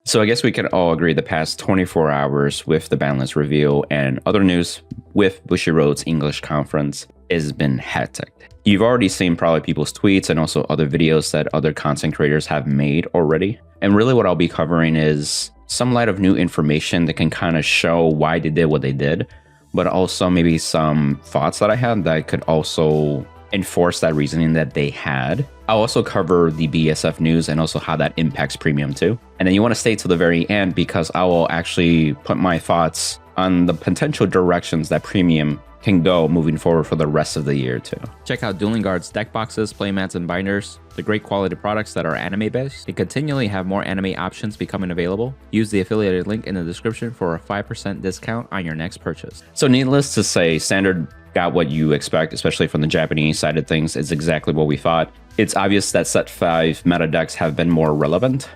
So I guess we can all agree the past 24 hours with the Banlist reveal and other news with Bushiroad's English conference has been hectic. You've already seen probably people's tweets and also other videos that other content creators have made already. And really what I'll be covering is some light of new information that can kind of show why they did what they did, but also maybe some thoughts that I had that could also enforce that reasoning that they had. I'll also cover the BSF news and also how that impacts premium too. And then you want to stay to the very end because I will actually put my thoughts on the potential directions that premium can go moving forward for the rest of the year too. Check out Dueling Guard's deck boxes, playmats, and binders, the great quality products that are anime based. They continually have more anime options becoming available. Use the affiliated link in the description for a 5% discount on your next purchase. So needless to say, Standard got what you expect, especially from the Japanese side of things. It's exactly what we thought. It's obvious that set 5 meta decks have been more relevant.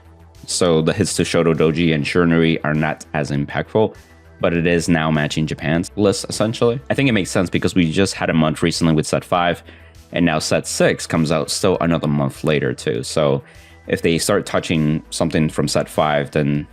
So the hits to Shoto Doji and Shiranui are not as impactful, but it is now matching Japan's list essentially. I think it makes sense because we just had a month recently with set 5 and now set 6 comes out still another month later too. So if they start touching something from set 5, then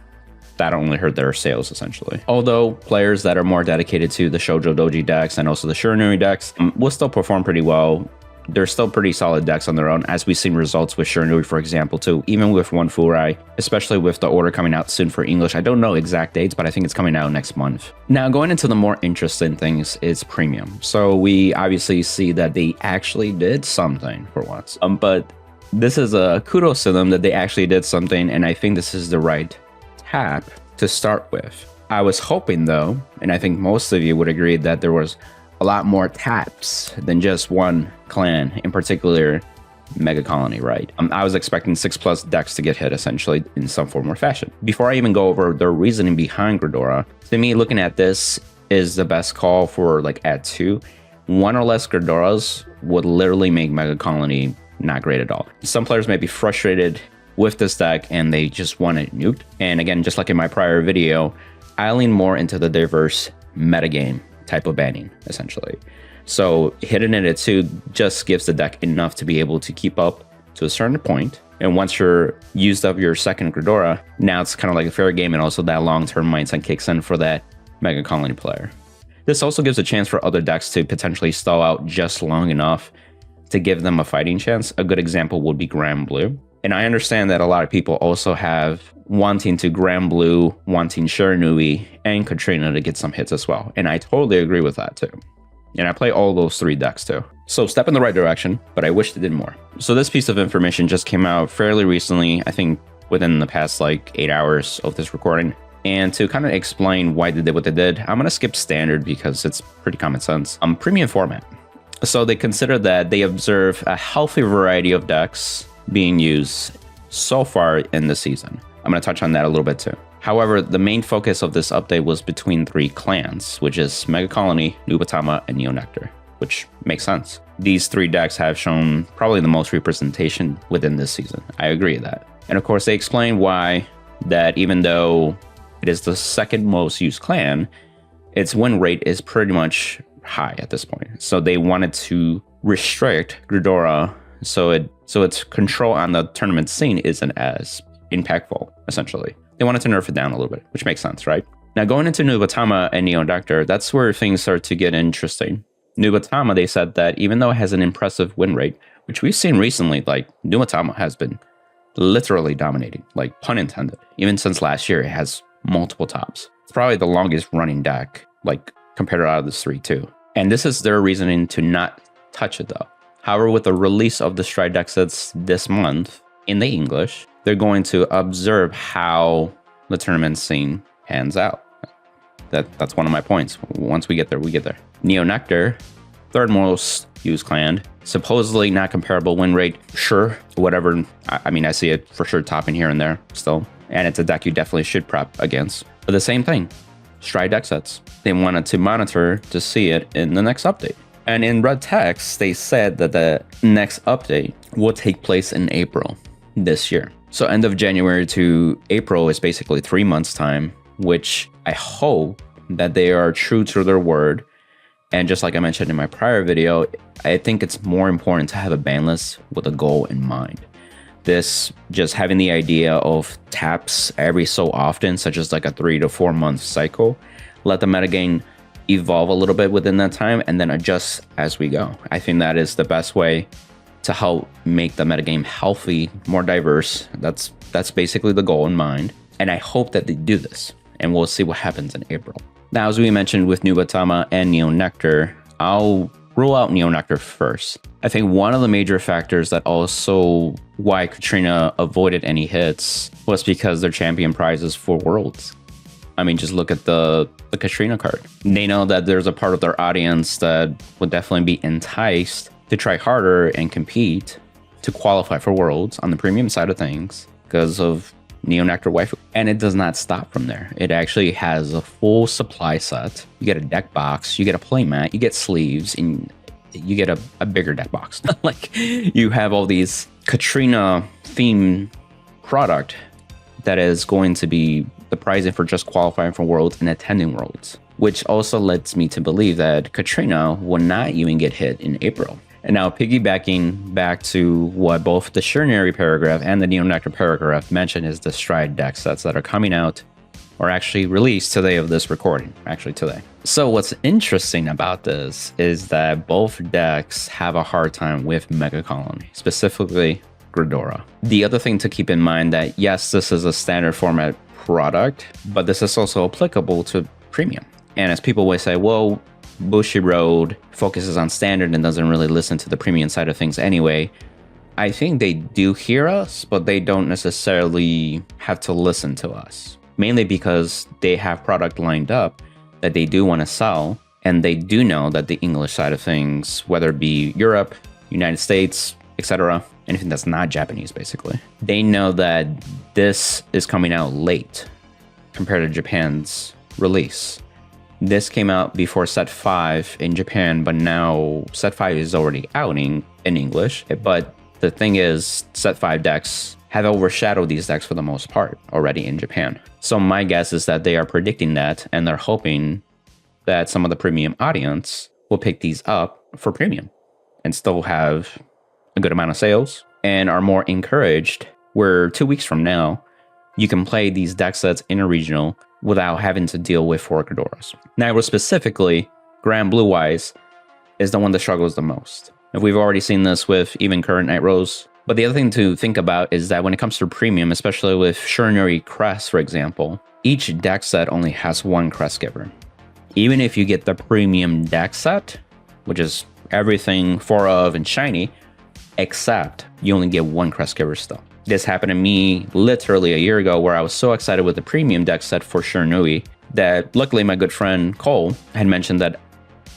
that only hurt their sales essentially. Although players that are more dedicated to the Shoujo Doji decks and also the Shiranui decks will still perform pretty well. They're still pretty solid decks on their own, as we've seen results with Shiranui, for example, too, even with one Furai, especially with the order coming out soon for English. I don't know exact dates, but I think it's coming out next month. Now, going into the more interesting things is premium. So we obviously see that they actually did something for once, but this is a kudos to them that they actually did something, and I think this is the right tap to start with. I was hoping though, and I think most of you would agree, that there was a lot more taps than just one clan, in particular Mega Colony, right? I was expecting 6+ decks to get hit essentially in some form or fashion. Before I even go over the reasoning behind Ghidorah, to me looking at this is the best call for like at 2. 1 or less Ghidorahs would literally make Mega Colony not great at all. Some players may be frustrated with this deck and they just want it nuked. And again, just like in my prior video, I lean more into the diverse metagame type of banning essentially. So hitting it at 2 just gives the deck enough to be able to keep up to a certain point. And once you're used up your second Ghidorah, now it's kind of like a fair game, and also that long-term mindset kicks in for that Mega Colony player. This also gives a chance for other decks to potentially stall out just long enough to give them a fighting chance. A good example would be Grand Blue. And I understand that a lot of people also have wanting to Grand Blue, wanting Shiranui and Katrina to get some hits as well. And I totally agree with that too. And I play all those 3 decks too. So step in the right direction, but I wish they did more. So this piece of information just came out fairly recently, I think within the past like 8 hours of this recording. And to kind of explain why they did what they did, I'm going to skip Standard because it's pretty common sense. Premium format. So they consider that they observe a healthy variety of decks being used so far in the season. I'm going to touch on that a little bit too. However, the main focus of this update was between 3 clans, which is Mega Colony, Nubatama, and Neo Nectar, which makes sense. These 3 decks have shown probably the most representation within this season. I agree with that. And of course, they explain why that even though it is the second most used clan, its win rate is pretty much high at this point. So they wanted to restrict Ghidorah so its control on the tournament scene isn't as impactful, essentially. They wanted to nerf it down a little bit, which makes sense, right? Now, going into Nubatama and Neo Nectar, that's where things start to get interesting. Nubatama, they said that even though it has an impressive win rate, which we've seen recently, like Nubatama has been literally dominating, like pun intended. Even since last year, it has multiple tops. It's probably the longest running deck, like compared to out of the 3 too. And this is their reasoning to not touch it though. However, with the release of the Stride deck sets this month in the English, they're going to observe how the tournament scene pans out. That's one of my points. Once we get there, we get there. Neo Nectar, 3rd most used clan, supposedly not comparable win rate. Sure, whatever. I mean, I see it for sure topping here and there still. And it's a deck you definitely should prep against. But the same thing, Stride deck sets. They wanted to monitor to see it in the next update. And in red text, they said that the next update will take place in April this year. So end of January to April is basically 3 months time, which I hope that they are true to their word. And just like I mentioned in my prior video, I think it's more important to have a ban list with a goal in mind. this just having the idea of taps every so often, such as like a 3 to 4 month cycle, let the metagame evolve a little bit within that time and then adjust as we go. I think that is the best way to help make the metagame healthy, more diverse. That's basically the goal in mind. And I hope that they do this, and we'll see what happens in April. Now, as we mentioned with Nubatama and Neo Nectar, I'll rule out Neo Nectar first. I think one of the major factors that also why Katrina avoided any hits was because their champion prizes for Worlds. I mean, just look at the Katrina card. They know that there's a part of their audience that would definitely be enticed to try harder and compete to qualify for Worlds on the premium side of things because of Neo Nectar Waifu. And it does not stop from there. It actually has a full supply set. You get a deck box, you get a playmat, you get sleeves, and you get a bigger deck box. Like, you have all these Katrina themed product that is going to be the pricing for just qualifying for Worlds and attending Worlds, which also leads me to believe that Katrina will not even get hit in April. And now, piggybacking back to what both the Surnary paragraph and the Neo Nectar paragraph mention, is the Stride deck sets that are coming out or actually released today of this recording, actually today. So what's interesting about this is that both decks have a hard time with Mega Colony, specifically Gridora. The other thing to keep in mind that yes, this is a standard format product, but this is also applicable to premium. And as people will say, well, Bushiroad focuses on standard and doesn't really listen to the premium side of things anyway. I think they do hear us, but they don't necessarily have to listen to us. Mainly because they have product lined up that they do want to sell, and they do know that the English side of things, whether it be Europe, United States, etc., anything that's not Japanese basically, they know that this is coming out late compared to Japan's release. This came out before set 5 in Japan, but now set 5 is already out in English. But the thing is, set 5 decks have overshadowed these decks for the most part already in Japan. So my guess is that they are predicting that, and they're hoping that some of the premium audience will pick these up for premium and still have a good amount of sales and are more encouraged, where 2 weeks from now, you can play these deck sets in a regional without having to deal with 4 Ghidoras. Nightrose specifically, Grand Blue Eyes, is the one that struggles the most. And we've already seen this with even current Nightrose. But the other thing to think about is that when it comes to premium, especially with Surnary Crest, for example, each deck set only has 1 Crest Giver. Even if you get the premium deck set, which is everything 4 of and shiny, except you only get 1 Crest Giver still. This happened to me literally a year ago, where I was so excited with the premium deck set for Surnui that luckily my good friend Cole had mentioned that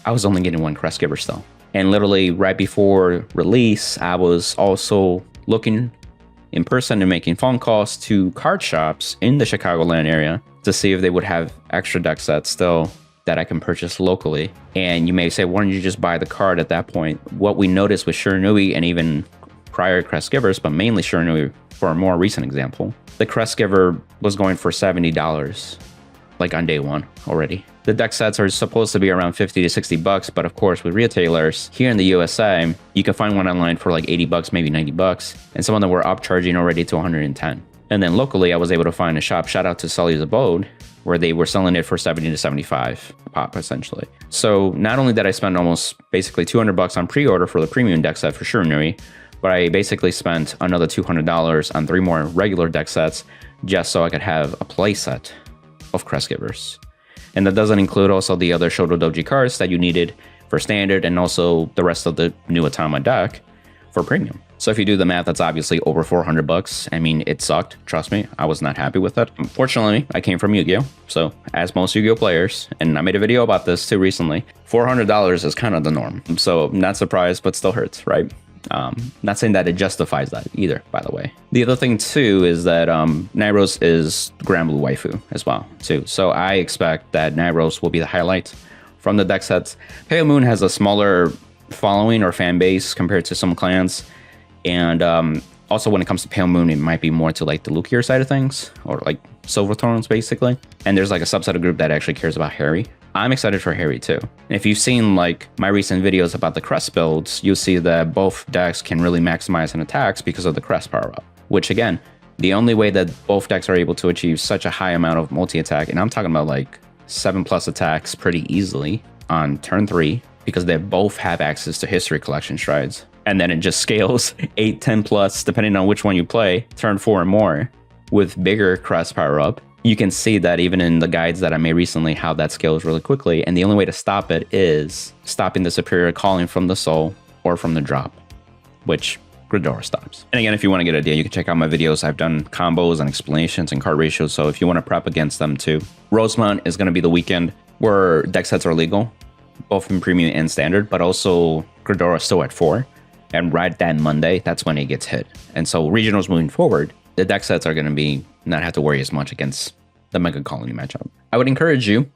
I was only getting 1 Crest Giver still. And literally right before release, I was also looking in person and making phone calls to card shops in the Chicagoland area to see if they would have extra deck sets still that I can purchase locally. And you may say, why don't you just buy the card at that point? What we noticed with Surnui and even prior Crest Givers, but mainly Surnui for a more recent example, the Crest Giver was going for $70, like on day one already. The deck sets are supposed to be around 50 to 60 bucks, but of course with retailers here in the USA, you can find one online for like 80 bucks, maybe 90 bucks, and some of them were upcharging already to 110. And then locally, I was able to find a shop, shout out to Sully's Abode, where they were selling it for 70 to 75 a pop, essentially. So not only did I spend almost basically 200 bucks on pre-order for the premium deck set for Surnui, but I basically spent another $200 on 3 more regular deck sets just so I could have a play set of Crest Givers. And that doesn't include also the other Shoto Doji cards that you needed for standard, and also the rest of the new Atama deck for premium. So if you do the math, that's obviously over 400 bucks. I mean, it sucked. Trust me, I was not happy with it. Unfortunately, I came from Yu-Gi-Oh! So as most Yu-Gi-Oh! Players, and I made a video about this too recently, $400 is kind of the norm. So not surprised, but still hurts, right? Not saying that it justifies that either, by the way. The other thing too is that Nightrose is Grand Blue Waifu as well too. So I expect that Nightrose will be the highlight from the deck sets. Pale Moon has a smaller following or fan base compared to some clans. And also when it comes to Pale Moon, it might be more to like the Lukier side of things, or like Silver Thorns basically. And there's like a subset of group that actually cares about Harri. I'm excited for Harri too. And if you've seen like my recent videos about the Crest builds, you'll see that both decks can really maximize in attacks because of the Crest power up. which again, the only way that both decks are able to achieve such a high amount of multi-attack, and I'm talking about like 7+ attacks pretty easily on turn 3, because they both have access to history collection strides. And then it just scales 8, 10+, depending on which one you play, turn 4 and more, with bigger crest power up. You can see that even in the guides that I made recently, how that scales really quickly. And the only way to stop it is stopping the superior calling from the soul or from the drop, which Gridora stops. And again, if you want to get an idea, you can check out my videos. I've done combos and explanations and card ratios, so if you want to prep against them too. Rosemont is going to be the weekend where deck sets are legal, both in premium and standard, but also Gridora is still at 4. And right that Monday, that's when it gets hit. And so regionals moving forward, the deck sets are going to be not have to worry as much against the Mega Colony matchup. I would encourage you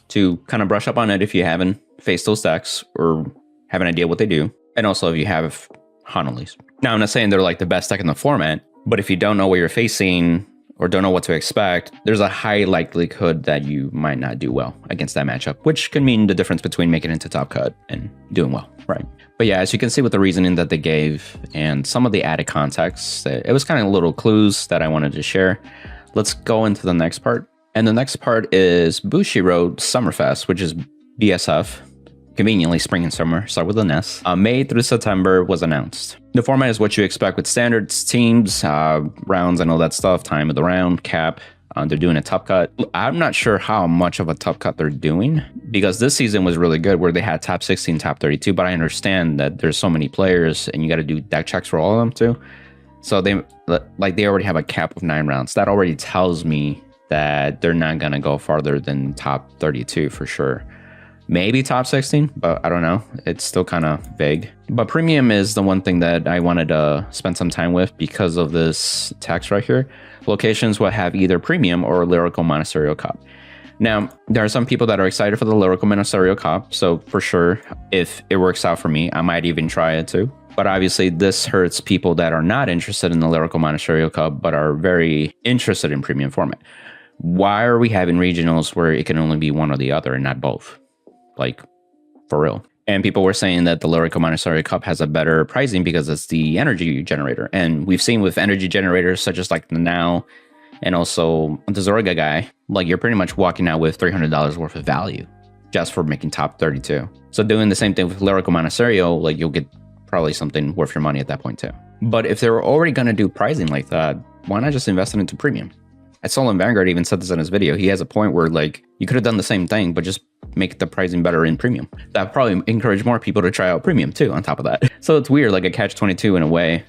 to kind of brush up on it if you haven't faced those decks or have an idea what they do. And also if you have Hanali's. Now, I'm not saying they're like the best deck in the format, but if you don't know what you're facing or don't know what to expect, there's a high likelihood that you might not do well against that matchup, which can mean the difference between making it into top cut and doing well, right? But yeah, as you can see with the reasoning that they gave and some of the added context, it was kind of little clues that I wanted to share. Let's go into the next part. And the next part is Bushiroad Summerfest, which is BSF. Conveniently, spring and summer start with an S. May through September was announced. The format is what you expect with standards, teams, rounds, and all that stuff. Time of the round, cap. They're doing a top cut. I'm not sure how much of a top cut they're doing, because this season was really good where they had top 16, top 32. But I understand that there's so many players and you got to do deck checks for all of them too. So they already have a cap of 9 rounds. That already tells me that they're not going to go farther than top 32 for sure. Maybe top 16, but I don't know. It's still kind of vague. But premium is the one thing that I wanted to spend some time with because of this text right here. Locations will have either premium or lyrical monasterial cup. Now, there are some people that are excited for the lyrical monasterial cup. So for sure, if it works out for me, I might even try it too. But obviously this hurts people that are not interested in the lyrical monasterial cup, but are very interested in premium format. Why are we having regionals where it can only be one or the other and not both? Like, for real. And people were saying that the Lyrical Monasterial Cup has a better pricing because it's the energy generator. And we've seen with energy generators such as like the Now and also the Zorga guy, like you're pretty much walking out with $300 worth of value just for making top 32. So doing the same thing with Lyrical Monasterial, like you'll get probably something worth your money at that point too. But if they were already going to do pricing like that, why not just invest it into premium? Solon Vanguard even said this in his video. He has a point where like you could have done the same thing, but just make the pricing better in premium. That probably encourage more people to try out premium too on top of that. So it's weird, like a catch-22 in a way.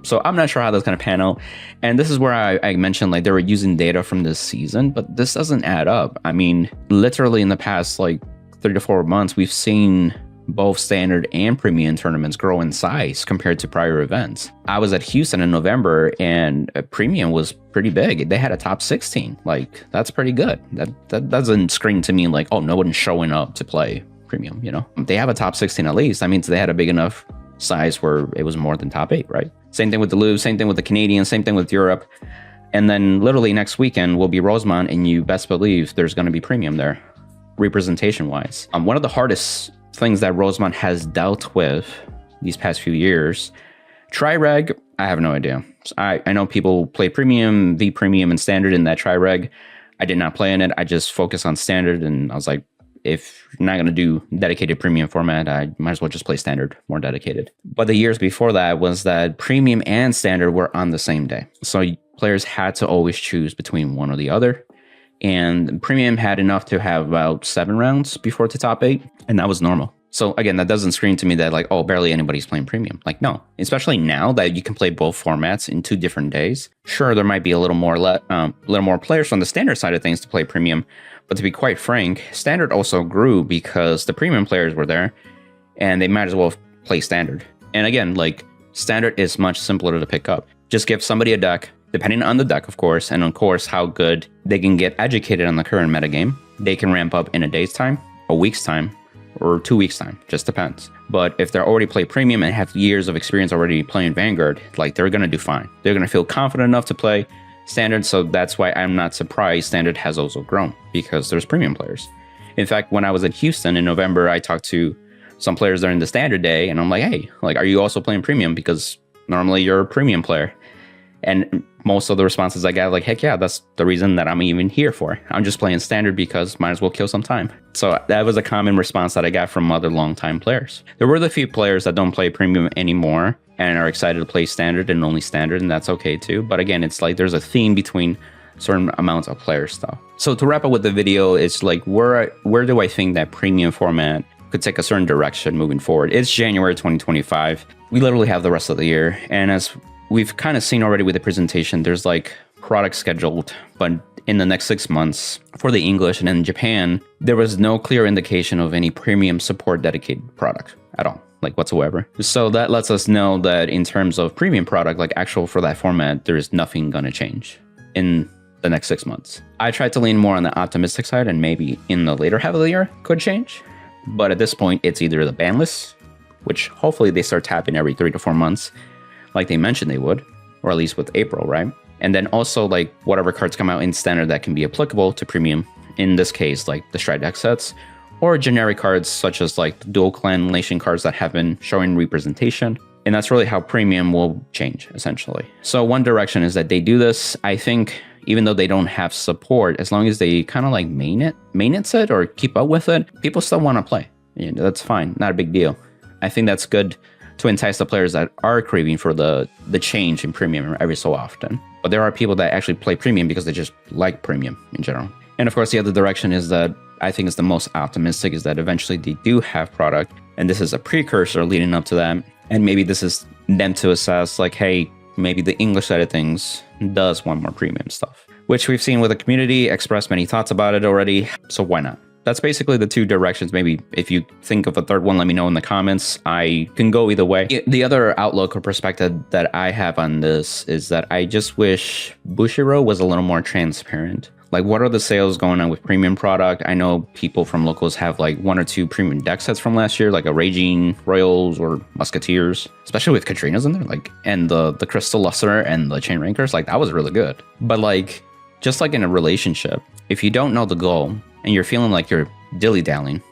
So I'm not sure how that's going to pan out. And this is where I mentioned like they were using data from this season, but this doesn't add up. I mean, literally in the past like 3 to 4 months, we've seen both standard and premium tournaments grow in size compared to prior events. I was at Houston in November and premium was pretty big. They had a top 16. Like, that's pretty good. That doesn't scream to me like, oh, no one's showing up to play premium, you know? They have a top 16 at least. That means they had a big enough size where it was more than top 8, right? Same thing with the Louvre, same thing with the Canadian, same thing with Europe. And then literally next weekend will be Rosemont, and you best believe there's going to be premium there, representation-wise. One of the hardest things that Rosemont has dealt with these past few years. Tri-Reg, I have no idea. I know people play premium, V-premium, and standard in that Tri-Reg. I did not play in it. I just focused on standard, and I was like, if you're not going to do dedicated premium format, I might as well just play standard, more dedicated. But the years before that was that premium and standard were on the same day. So players had to always choose between one or the other. And premium had enough to have about 7 rounds before the top 8, and that was normal. So again, that doesn't scream to me that like, oh, barely anybody's playing premium. Like, no, especially now that you can play both formats in 2 different days. Sure, there might be a little more players from the standard side of things to play premium, but to be quite frank, standard also grew because the premium players were there, and they might as well play standard. And again, like standard is much simpler to pick up. Just give somebody a deck. Depending on the deck, of course, and of course how good they can get educated on the current metagame, they can ramp up in a day's time, a week's time, or 2 weeks' time. Just depends. But if they're already play premium and have years of experience already playing Vanguard, like they're going to do fine. They're going to feel confident enough to play standard, so that's why I'm not surprised standard has also grown, because there's premium players. In fact, when I was at Houston in November, I talked to some players during the standard day, and I'm like, hey, like, are you also playing premium? Because normally you're a premium player. And most of the responses I got, like, heck yeah, that's the reason that I'm even here for. I'm just playing standard because might as well kill some time. So that was a common response that I got from other longtime players. There were the few players that don't play premium anymore and are excited to play standard and only standard, and that's okay too. But again, it's like there's a theme between certain amounts of player stuff. So to wrap up with the video, it's like where do I think that premium format could take a certain direction moving forward? It's January 2025. We literally have the rest of the year, and as we've kind of seen already with the presentation, there's like products scheduled, but in the next 6 months for the English, and in Japan, there was no clear indication of any premium support dedicated product at all, like whatsoever. So that lets us know that in terms of premium product, like actual for that format, there is nothing gonna change in the next 6 months. I tried to lean more on the optimistic side, and maybe in the later half of the year could change. But at this point, it's either the Banlist, which hopefully they start tapping every 3 to 4 months, like they mentioned they would, or at least with April, right? And then also like whatever cards come out in standard that can be applicable to premium, in this case, like the Stride deck sets, or generic cards such as like the dual clan nation cards that have been showing representation. And that's really how premium will change, essentially. So one direction is that they do this. I think even though they don't have support, as long as they kind of like maintenance it or keep up with it, people still want to play. You know, that's fine, not a big deal. I think that's good to entice the players that are craving for the change in premium every so often. But there are people that actually play premium because they just like premium in general. And of course, the other direction is that I think is the most optimistic, is that eventually they do have product, and this is a precursor leading up to that. And maybe this is them to assess like, hey, maybe the English side of things does want more premium stuff, which we've seen with the community express many thoughts about it already. So why not? That's basically the two directions. Maybe if you think of a third one, let me know in the comments. I can go either way. The other outlook or perspective that I have on this is that I just wish Bushiroad was a little more transparent. Like, what are the sales going on with premium product? I know people from locals have like 1 or 2 premium deck sets from last year, like a Raging Royals or Musketeers, especially with Katrina's in there, like, and the Crystal Luster and the Chain Rankers, like that was really good. But like, just like in a relationship, if you don't know the goal and you're feeling like you're dilly-dallying,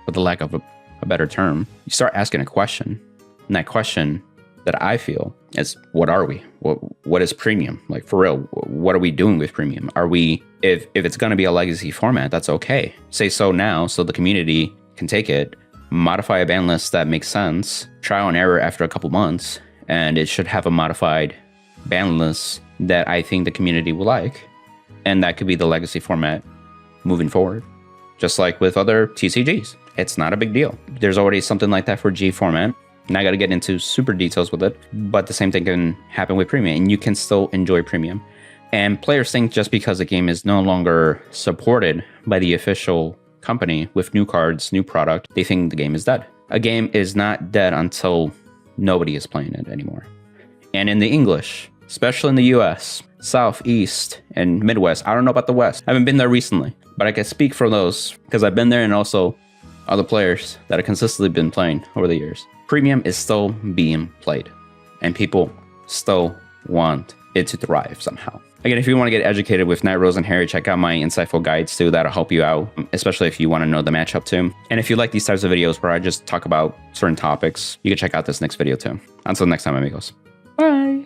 for the lack of a better term, you start asking a question. And that question that I feel is, what are we? What is premium? Like, for real, what are we doing with premium? Are we, if it's going to be a legacy format, that's okay. Say so now, so the community can take it, modify a ban list that makes sense, trial and error after a couple months, and it should have a modified ban list that I think the community will like. And that could be the legacy format moving forward. Just like with other TCGs, it's not a big deal. There's already something like that for G format. And I got to get into super details with it, but the same thing can happen with premium, and you can still enjoy premium. And players think just because the game is no longer supported by the official company with new cards, new product, they think the game is dead. A game is not dead until nobody is playing it anymore. And in the English, especially in the US, South, East, and Midwest, I don't know about the West. I haven't been there recently, but I can speak for those because I've been there, and also other players that have consistently been playing over the years. Premium is still being played, and people still want it to thrive somehow. Again, if you want to get educated with Nightrose and Harri, check out my insightful guides too. That'll help you out, especially if you want to know the matchup too. And if you like these types of videos where I just talk about certain topics, you can check out this next video too. Until next time, amigos. Bye.